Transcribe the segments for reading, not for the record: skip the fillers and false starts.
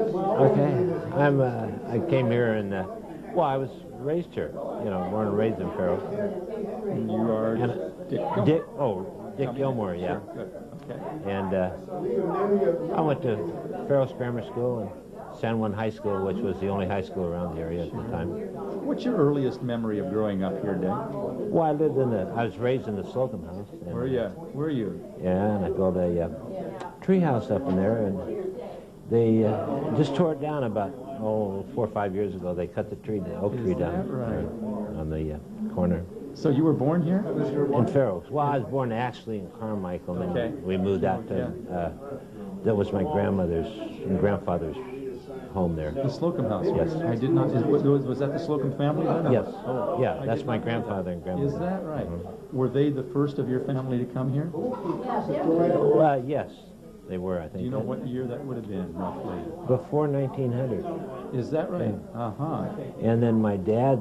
Okay, I came here and well, I was raised here. You know, born and raised in Farrell. And you are And Dick Gilmore, yeah. Sure, good. Okay. And I went to Farrell's Grammar School and San Juan High School, which was the only high school around the area at the time. What's your earliest memory of growing up here, Dick? Well, I was raised in the Slocum house. And, Where are you? Yeah, and I built a tree house up in there, and they just tore it down about 4 or 5 years ago. They cut the oak tree down on the corner. So you were born here? In Farrell. Well, I was born actually in Carmichael, and then we moved out to, that was my grandmother's and grandfather's home there. The Slocum house? Yes. I did not, was that the Slocum family then? Yes. Oh, Yeah, that's my grandfather and grandmother. Is that right? Mm-hmm. Were they the first of your family to come here? Yes, they were, I think. Do you know what year that would have been, roughly? Before 1900. Is that right? Uh-huh. And then my dad,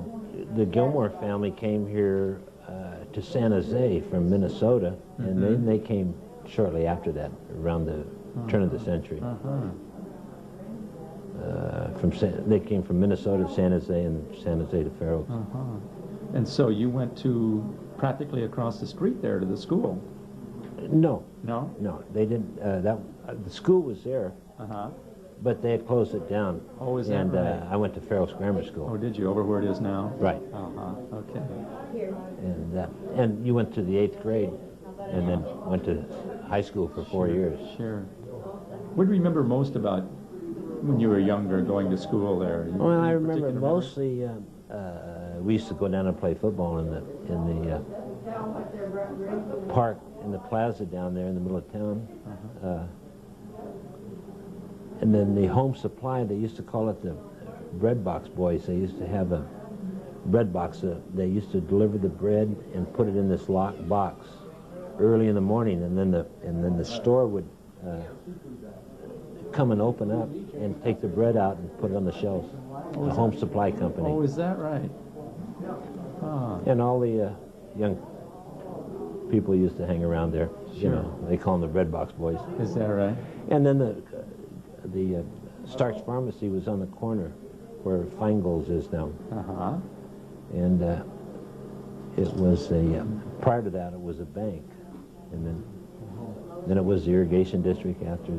the Gilmore family, came here to San Jose from Minnesota, and then they came shortly after that, around the turn of the century. They came from Minnesota to San Jose, and San Jose to Farrell. And so you went to practically across the street there to the school? No, No? they didn't. The school was there, but they had closed it down. Oh, is that and right? I went to Farrell's Grammar School. Oh, did you? Over where it is now? Right. Okay. And you went to the 8th grade, and then went to high school for 4 years. Sure. What do you remember most about when you were younger, going to school there? Well, I remember mostly we used to go down and play football in the park in the plaza down there in the middle of town. And then the home supply, they used to call it the bread box boys. They used to have a bread box. They used to deliver the bread and put it in this locked box early in the morning, and then the store would come and open up and take the bread out and put it on the shelves. The home supply company. Oh, is that right? And all the young people used to hang around there. Sure. You know, they call them the bread box boys. Is that right? And then the Stark's Pharmacy was on the corner where Feingold's is now. And it was prior to that, it was a bank. And then it was the irrigation district after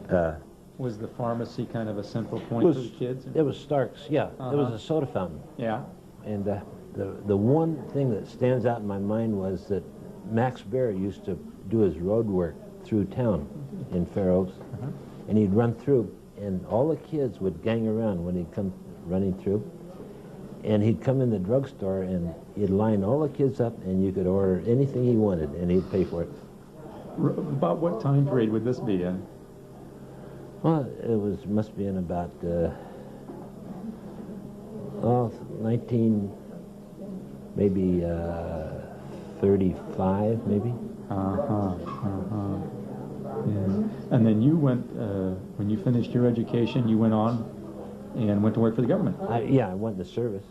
that. Was the pharmacy kind of a central point for the kids? It was Stark's, yeah. It was a soda fountain. Yeah. And the one thing that stands out in my mind was that Max Bear used to do his road work through town in Fair Oaks, and he'd run through, and all the kids would gang around when he'd come running through, and he'd come in the drugstore and he'd line all the kids up, and you could order anything he wanted, and he'd pay for it. About what time period would this be in? Well, must be in about 19, maybe 35, maybe. Yeah. And then you went, when you finished your education, you went on and went to work for the government. I went to service.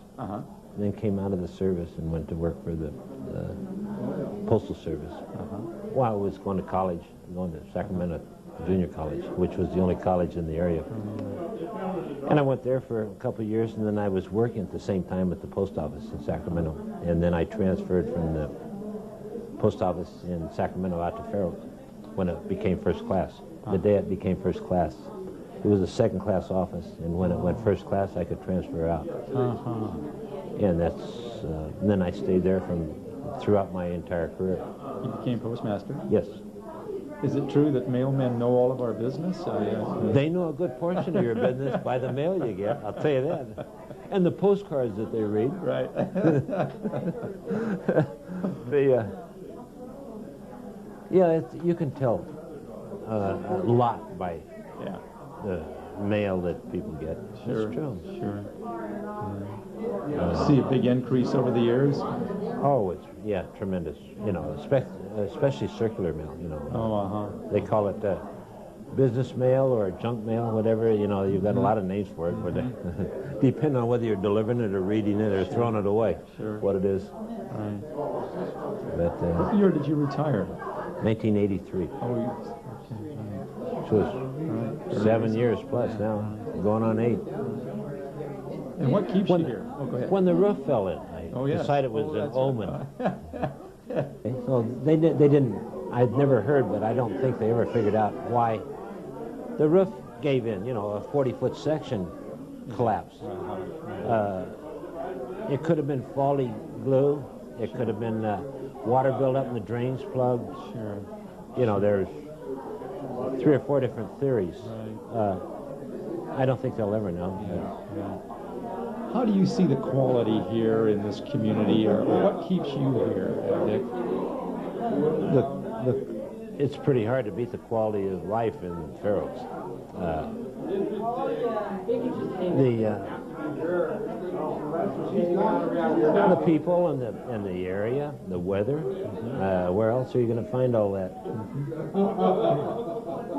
Then came out of the service and went to work for the Postal Service. While I was going to college, going to Sacramento Junior College, which was the only college in the area. And I went there for a couple of years, and then I was working at the same time at the post office in Sacramento. And then I transferred from the post office in Sacramento out to Farrell when it became first class. The day it became first class, it was a second class office, and when it went first class, I could transfer out. And then I stayed there throughout my entire career. You became postmaster? Yes. Is it true that mailmen know all of our business? They know a good portion of your business by the mail you get, I'll tell you that. And the postcards that they read. Right. You can tell a lot by the mail that people get. Sure. It's true. Sure. See a big increase over the years? Oh, it's tremendous. You know, especially circular mail. You know, they call it business mail or junk mail, whatever. You know, you've got a lot of names for it. Where they depend on whether you're delivering it or reading it or throwing it away. Sure. What it is. Right. But what year did you retire? 1983. Oh, okay. Which was 7 years plus now, going on 8. And what keeps you here? Oh, go ahead. When the roof fell in, I yes. decided it was an That's omen. right. So they didn't, I'd never heard, but I don't think they ever figured out why the roof gave in, you know, a 40-foot section collapsed. It could have been faulty glue. It could have been water buildup in the drains plugged. Sure. You know, there's 3 or 4 different theories. Right. I don't think they'll ever know. Yeah. How do you see the quality here in this community, or what keeps you here, Dick? It's pretty hard to beat the quality of life in Fair Oaks. The people and the area, the weather. Where else are you going to find all that?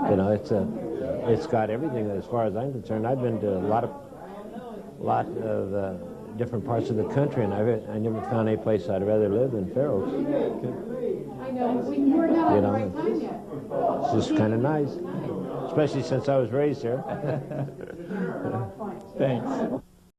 You know, it's got everything as far as I'm concerned. I've been to a lot of different parts of the country, and I never found any place I'd rather live than Fair Oaks. I know, we're not You at the know, right time yet. It's just kind of nice, especially since I was raised here. Thanks.